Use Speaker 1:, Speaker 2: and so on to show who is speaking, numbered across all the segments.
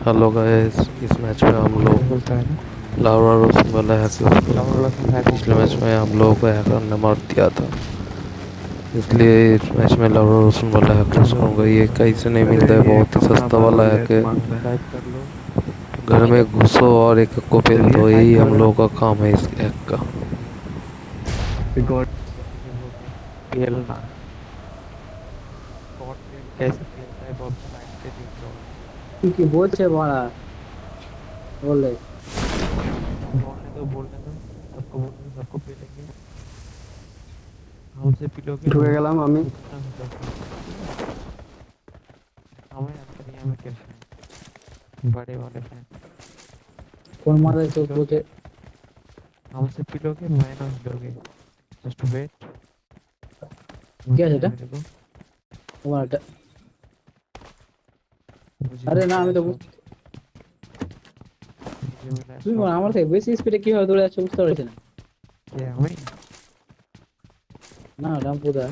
Speaker 1: Hello guys, इस match में हम लोग
Speaker 2: बोलता है ना।
Speaker 1: लाउरा रोसन वाला हैक यूज़
Speaker 2: लाउड
Speaker 1: करेंगे
Speaker 2: वाला
Speaker 1: क्योंकि
Speaker 2: है
Speaker 1: पिछले
Speaker 2: कौन
Speaker 1: मैच में हम लोगों को हैकर ने मार दिया था। इसलिए इस मैच में लाउरा रोसन वाला हैक यूज़
Speaker 2: चलो।
Speaker 1: करूँगा। ये कहीं से नहीं
Speaker 2: अरे
Speaker 1: मिलता है,
Speaker 2: ये
Speaker 1: बहुत ही
Speaker 2: अपना
Speaker 1: सस्ता
Speaker 2: भाग
Speaker 1: वाला
Speaker 2: गया
Speaker 1: हैक है।
Speaker 2: दिमाग से टाइप कर लो।
Speaker 1: घर में घुसो और एक को पेल
Speaker 2: चलिए
Speaker 1: दो,
Speaker 2: टाइप
Speaker 1: यही
Speaker 2: कर
Speaker 1: हम
Speaker 2: देना।
Speaker 1: लोगों का काम है इस हैक का।
Speaker 2: गॉड पेलना। गॉड पेल कैसे पेलता है बॉब लाइन पे देख लो।
Speaker 3: কি বলছে বাড়া বলে
Speaker 2: बोलने दो सबको बोलने दो, सबको पेलेंगे। हमसे पिलोगे
Speaker 3: ঢুকে
Speaker 2: हम
Speaker 3: গেলাম আমি
Speaker 2: उतना हो सकता है, ठीक है। हमें अंतरिया में कैसे हैं बड़े वाले फैन।
Speaker 3: কোন মারা
Speaker 2: हमसे
Speaker 3: চোখ
Speaker 2: पिलोगे,
Speaker 3: বলছে
Speaker 2: हमसे पिलोगे माइनस लोगे। Just wait.
Speaker 3: কি আছে
Speaker 2: मुझे
Speaker 3: এটা
Speaker 2: मेरे को
Speaker 3: তোমার এটা
Speaker 2: मुझे
Speaker 3: আরে না
Speaker 2: मिला
Speaker 3: আমি
Speaker 2: है
Speaker 3: তো
Speaker 2: शॉट। मुझे मिला है
Speaker 3: তুমি
Speaker 2: शॉट
Speaker 3: আমার
Speaker 2: का।
Speaker 3: থেকে বেশি স্পিডে কিভাবে দৌড়ে যাচ্ছ বুঝতে পারছি না
Speaker 2: क्या हमें
Speaker 3: না রামপুদা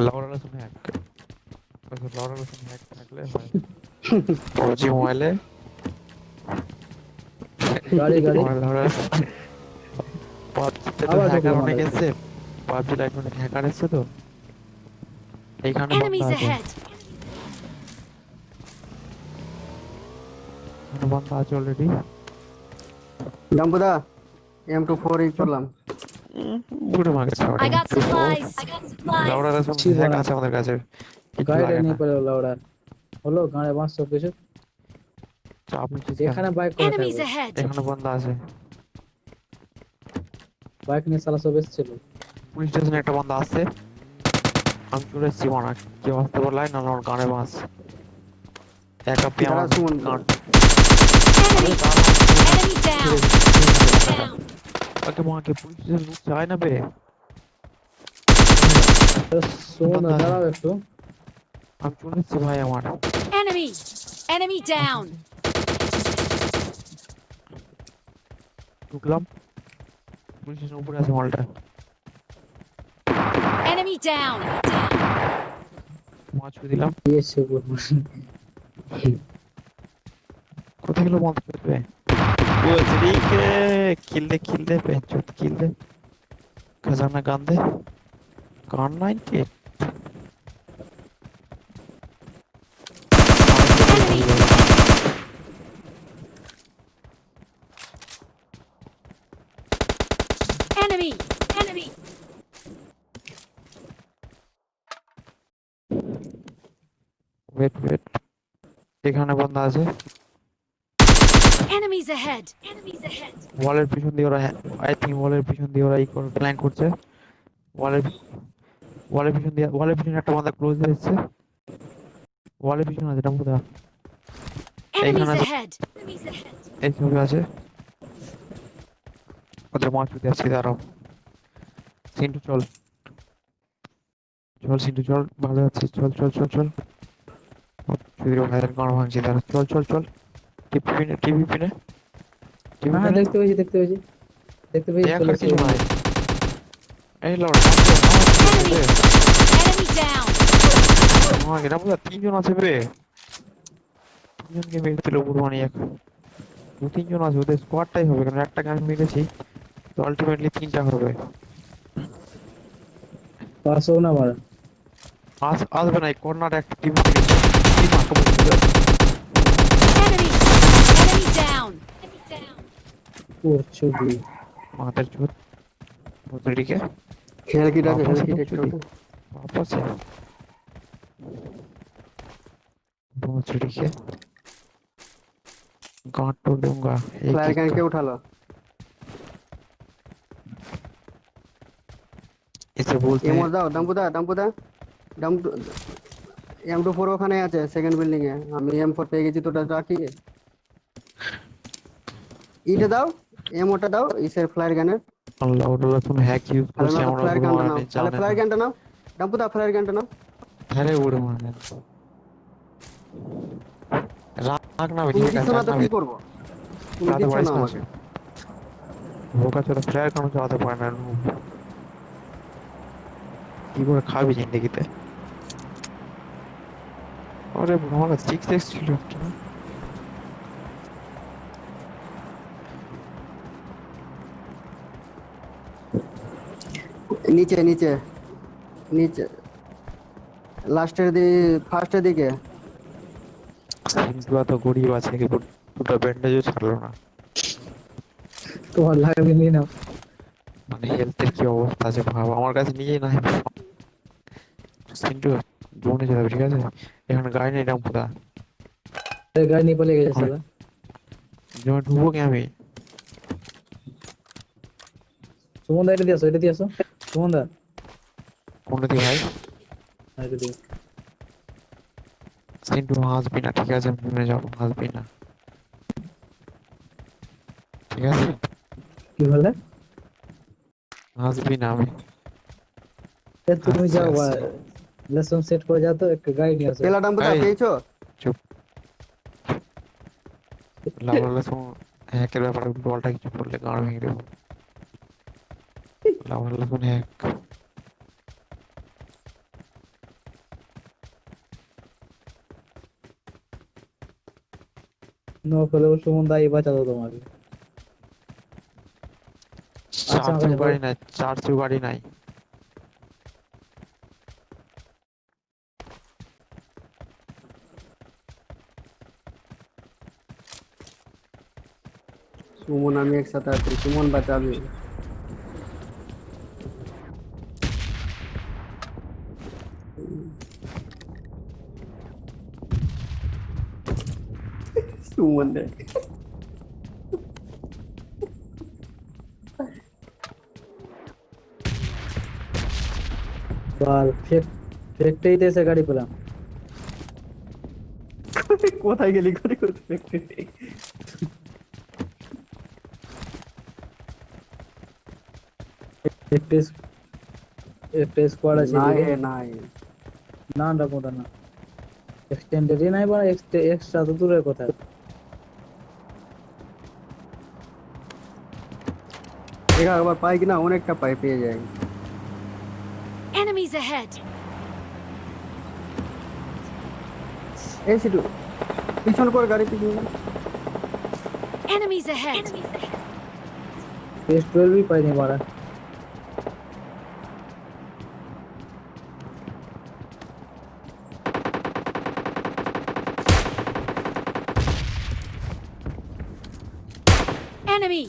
Speaker 2: लौड़ा सुन हैक अगर लौड़ा सुन हैक থাকলে হয় PUBG মোবাইলে
Speaker 3: গাড়ি গাড়ি
Speaker 2: আমার লৌড়া PUBG তে তো
Speaker 3: আবার ঢুকলো
Speaker 2: হ্যাকার অনেক
Speaker 3: মাথায়
Speaker 2: এসেছে। PUBG লাইট অনেক হ্যাকার এসেছে তো এইখানে বান্দা
Speaker 4: Enemies
Speaker 2: আছে।
Speaker 4: ahead!
Speaker 2: এখানে বান্দা আছে অলরেডি।
Speaker 3: রামপুদা M24 এই করলাম
Speaker 2: বুড়ো মাগছে
Speaker 4: I
Speaker 2: ওটা
Speaker 4: got
Speaker 2: টু ফোর
Speaker 4: supplies!
Speaker 2: লৌড়া সুন
Speaker 3: ছি
Speaker 2: হ্যাক
Speaker 3: বাড়া
Speaker 2: আছে আমাদের কাছে, কিছু
Speaker 3: গাড়িটা
Speaker 2: লাগে
Speaker 3: নিয়ে
Speaker 2: না।
Speaker 3: পড়ে গেল ওরা হলো গাড়ি 500 কিছু
Speaker 2: চাপ নিচ্ছিস কেন?
Speaker 3: এখানে বাইক করে
Speaker 4: Enemies
Speaker 3: থাকবে
Speaker 4: ahead!
Speaker 2: এখানে বান্দা আছে।
Speaker 3: বাইক নিয়ে সালা সব এসেছিল
Speaker 2: পুলিশ স্টেশনে একটা বান্দা আছে। আমি চলে এসেছি মানা কেউ আসতে বললাই না আমার গানে বাস একা পে
Speaker 3: দাঁড়া
Speaker 2: আমার
Speaker 3: সুমন
Speaker 2: গান।
Speaker 4: Enemy! Enemy down!
Speaker 2: আগে মাকে পুলিশ স্টেশন লুট চায় না বে।
Speaker 3: সুমন
Speaker 2: বান্দা আছে।
Speaker 3: দাঁড়াও একটু
Speaker 2: আমি চলে এসেছি ভাই আমার।
Speaker 4: Enemy! Enemy down!
Speaker 2: ঢুকলাম পুলিশ স্টেশন উপরে আছে মালটা।
Speaker 4: Enemy down!
Speaker 2: মাছ দিলাম।
Speaker 3: দিয়েছে
Speaker 2: কোথায় গেল মাছ করবে ওদিকে কিল দে পেঁচত কিল দে খজানা গান দে গান 90
Speaker 4: Enemy! Enemy!
Speaker 2: ওয়েট এখানে বান্দা আছে।
Speaker 4: Enemies ahead!
Speaker 2: ওয়ালের পিছন দিয়ে ওরা আই থিংক ওয়ালের পিছন দিয়ে ওরা প্ল্যান করছে। ওয়ালের ওয়ালের পিছনে একটা বান্দা ক্লোজ হয়েছে। ওয়ালের পিছনে আছে টাম্পুদা
Speaker 4: Enemies
Speaker 2: এইখানে আছে।
Speaker 4: ahead!
Speaker 2: এই ছবি আছে ওদের মাছ দিতে আসছি দাঁড়াও। সিন্টু চল চল সিন্টু চল ভালো আছে চল চুদির ভাইয়ের গান ভাঙছি দাঁড়া চল টিভি পিনে
Speaker 3: হ্যাঁ দেখতে পেয়েছি চলে
Speaker 2: দেখার
Speaker 3: এসেছে
Speaker 2: কিছু
Speaker 3: ওইখানে।
Speaker 2: নাই। এই লড়
Speaker 4: Enemy! Enemy down!
Speaker 2: আমাকে না বুঝা তিনজন আছে বে। তিনজনকে মেরে দিল বুড়মানি এক দু তিনজন আছে ওদের স্কোয়াডটাই হবে কারণ একটাকে আমি মেরেছি তো আলটিমেটলি তিনটা হবে।
Speaker 3: পাঁচশো না মারা
Speaker 2: আসবে না এই কর্নার একটা টিম মেরেছে টিম আক্রমণ করে
Speaker 4: Enemy! Enemy down!
Speaker 3: ও ছবি
Speaker 2: মাথার চোট বদলিকে
Speaker 3: হেল কিট আছে
Speaker 2: वापस
Speaker 3: হেল কিট
Speaker 2: तो
Speaker 3: একটু
Speaker 2: चली वापस है बहुत चढ़ी के गांठ तोड़ दूंगा एक
Speaker 3: फ्लायर
Speaker 2: एक
Speaker 3: गन के
Speaker 2: का
Speaker 3: उठा लो
Speaker 2: इसे बोलते
Speaker 3: এমর
Speaker 2: हैं
Speaker 3: দাও দাম্পুদা M24 ওখানে আছে সেকেন্ড বিল্ডিং এ আমি M4 পেয়ে গেছি তোটা রাখি ইটা দাও এমওটা দাও ইসের ফ্লায়ার গানের
Speaker 2: अल्लाह अल्लाह तुम हैक यूज कर
Speaker 3: তাহলে
Speaker 2: से
Speaker 3: নাও
Speaker 2: हमरा
Speaker 3: ফ্লায়ার
Speaker 2: बुरा
Speaker 3: গানটা নাও
Speaker 2: मारने
Speaker 3: তাহলে
Speaker 2: जाने
Speaker 3: ফ্লায়ার
Speaker 2: ना
Speaker 3: গানটা নাও দাম্পুদা ফ্লায়ার গানটা নাও
Speaker 2: अरे बुरा मारने राग ना
Speaker 3: তুমি
Speaker 2: ठीक है
Speaker 3: দিচ্ছ না
Speaker 2: राग
Speaker 3: তো
Speaker 2: ना
Speaker 3: কি করব তুমি
Speaker 2: रात
Speaker 3: দিচ্ছ
Speaker 2: बारिश
Speaker 3: না
Speaker 2: ना
Speaker 3: আমাকে
Speaker 2: भूखा चला फ्लेयर करना चाहते पाना কি করে খাবি জিন্দেগিতে। ও আরে আমার কাছে 6x ছিল একটা না?
Speaker 3: নিচে নিচে নিচে লাস্টের ফার্স্টের দিকে।
Speaker 2: কিন্তু এত গরিব আছে কি দুটো ব্যান্ডেজও ছাড়লো না।
Speaker 5: তোমার লাগবে নিয়ে নাও।
Speaker 2: মানে হেলথের কি অবস্থা আছে ভাব, আমার কাছে নিজেই নাই। কিন্তু জোনে যাবে, ঠিক আছে? এখানে গাড়ি নেই রামপুরা,
Speaker 5: এই গাড়ি নিয়ে পালিয়ে গেছে শালা।
Speaker 2: জোনে ঢুকবো কি আমি?
Speaker 5: সুমন দা এটা দিয়ে আসো, এটা দিয়ে আসো সুমন দা।
Speaker 2: কোনটা দিয়ে ভাই?
Speaker 5: এটা দিয়ে।
Speaker 2: কিন্তু হাসবি না, ঠিক আছে? মনে যাবো, হাসবি না, ঠিক আছে?
Speaker 5: কি বলে?
Speaker 2: হাসবি না আমি।
Speaker 5: তুমি
Speaker 2: আচ্ছা,
Speaker 5: যাও
Speaker 2: আচ্ছা।
Speaker 5: লেসন সেট করে যাও তো, একটা গাড়ি নিয়ে আসো।
Speaker 3: তেলা ডাম্পুটা
Speaker 2: এই,
Speaker 3: পেয়েছো?
Speaker 2: চুপ। লাভারলেস হ্যাকের ব্যাপারে বলটা কিছু বললে গাঁড় ভেঙে দেবো। লাভারলেস হ্যাক।
Speaker 5: নো হলেও সুমন দাই বাঁচাতো তোমাকে। আচ্ছা,
Speaker 2: চারশো গাড়ি নাই, 400 গাড়ি নাই।
Speaker 3: সুমন আমি একসাথে আছি, সুমন বাঁচাবে। সুমন রে
Speaker 5: বাল ফেকটেই দেশে গাড়ি পেলাম।
Speaker 3: কোথায় গেলি করে করতে?
Speaker 5: একটা একটা স্কোয়াড আছে
Speaker 3: নাই
Speaker 5: এদিকে।
Speaker 3: নাই
Speaker 5: না না কোথা না, এক্সটেন্ডেডই নাই বা এক্সট্রা তো দূরের কথা।
Speaker 3: এরা আবার পাই কিনা, অনেকটা পাই, পেয়ে যায়।
Speaker 4: Enemies ahead!
Speaker 3: এই সিটু পিছন কর, গাড়ি পিছন।
Speaker 4: Enemies ahead!
Speaker 5: S12 পাইনি মারা।
Speaker 4: Enemy!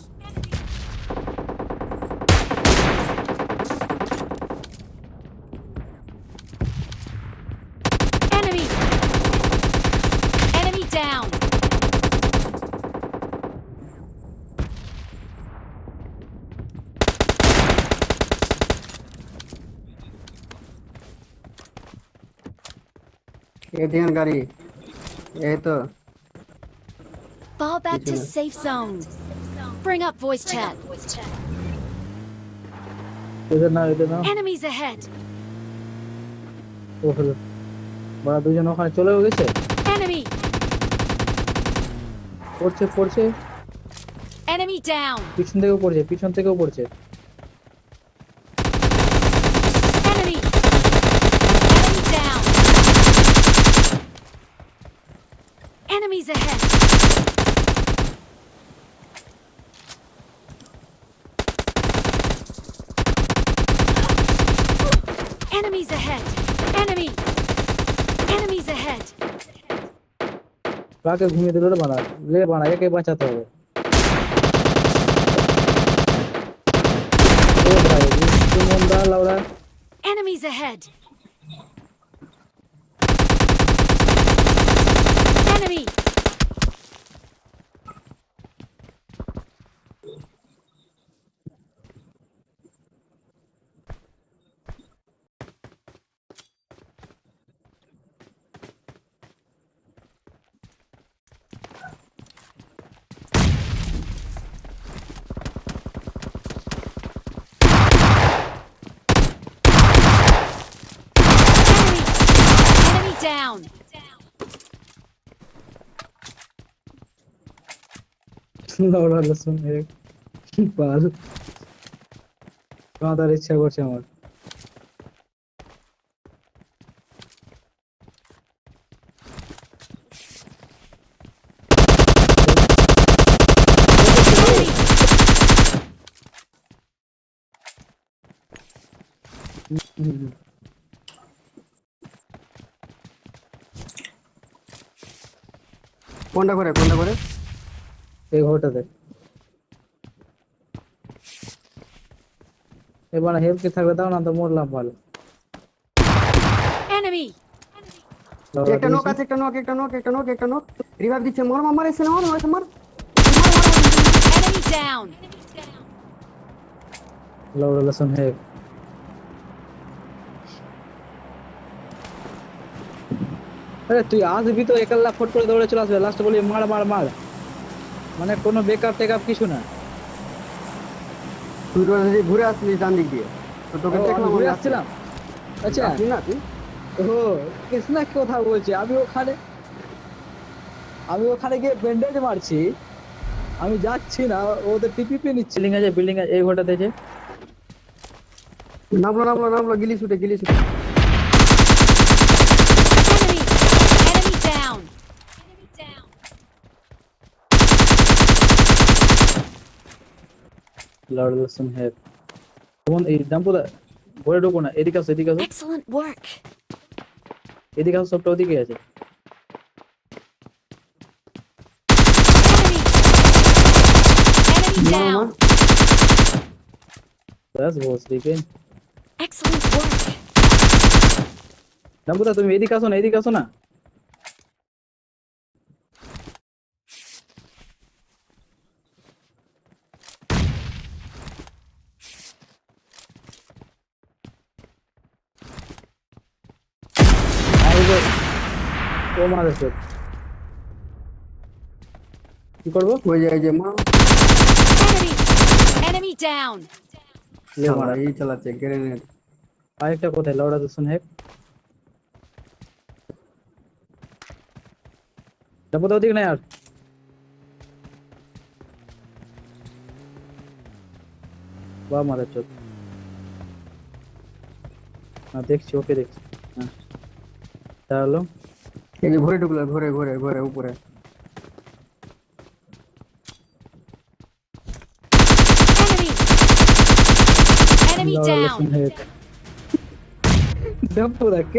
Speaker 4: Enemy! Enemy down!
Speaker 3: এদিকে গাড়ি, এই তো।
Speaker 4: Fall back to
Speaker 3: Pichone.
Speaker 4: safe zone. Bring up voice chat.
Speaker 5: এদের না এদের না।
Speaker 4: Enemies ahead!
Speaker 5: ও হলো বড় দুজন ওখানে চলেও গেছে।
Speaker 4: Enemy!
Speaker 5: পড়ছে
Speaker 4: Enemy down!
Speaker 5: পিছন থেকেও পড়ছে।
Speaker 4: Enemy! Enemy down! Enemies ahead! Enemies ahead! Enemy! Enemies ahead!
Speaker 5: কাকে ঘুমিয়ে দিল রে বানা একে বাঁচাতে হবে। ও ভাই সুমন দা লাউড়া।
Speaker 4: Enemies ahead! Enemy! Enemy down!
Speaker 5: লাউড়া লসুন কি পাল কাঁদার ইচ্ছা করছে আমার।
Speaker 3: কোনটা করে কোনটা করে?
Speaker 5: এই ঘরটাতে এবার হেল্প কে থাকবে দাও না তো মরলাম ভালো
Speaker 4: Enemy!
Speaker 3: একটা নক আছে, একটা নক, একটা নক, একটা নক, একটা নক। রিভাইভ দিচ্ছে, মার মার মার, এসে মার মার মার।
Speaker 4: Enemy down!
Speaker 5: লাউডা শুন হে আরে তুই আসবি তো একলা ফট করে দৌড়ে চলে আসবে লাস্ট বলি মার মার মার মানে কোনো বেকআপ টেকআপ কিছু না
Speaker 3: তুই তো ঘুরে আসলি ডান দিক দিয়ে, তো তোকে
Speaker 5: ও, আমি
Speaker 3: দেখলাম
Speaker 5: ঘুরে
Speaker 3: আমি
Speaker 5: আসছিলাম আচ্ছা
Speaker 3: আসলি না তুই?
Speaker 5: ও কৃষ্ণা কি কথা বলছে আমি ওখানে গিয়ে ব্যান্ডেজ মারছি আমি যাচ্ছি না ওদের টিপিপি নিচ্ছে বিল্ডিং আছে এই ঘরটাতে আছে
Speaker 3: নামলো নামলো নামলো, গিলি শুটে গিলি শুটে।
Speaker 4: Enemy! Enemy down! Enemy down!
Speaker 5: Lord Lawson হে কোন এই ডাম্পুদা ঘরে ঢোকো না এদিকে আসো
Speaker 4: Excellent work!
Speaker 5: এদিকে আসো সবটা ওদিকে আছে
Speaker 4: Enemy! Enemy
Speaker 3: মার মার।
Speaker 4: down!
Speaker 5: ব্যাস বস দেখে
Speaker 4: Excellent work!
Speaker 5: ডাম্পুদা তুমি এদিকে আসো না ও মারা কি করবো
Speaker 3: ওই যে এই যে মার।
Speaker 4: Enemy! Enemy down!
Speaker 3: শালা, এই চালাচ্ছে গ্রেনেড।
Speaker 5: আরেকটা কোথায় লর্ড লসন হে ডাম্পুদা ওদিকে না আর বা মারা চোখ না দেখছি ওকে দেখছি হ্যাঁ তাহলে
Speaker 3: এই যে ঘরে ঢুকলো, ঘরে ঘরে ঘরে উপরে।
Speaker 4: Enemy! Enemy
Speaker 5: Lord
Speaker 4: down!
Speaker 5: লসন হে ডাম্পুদা কে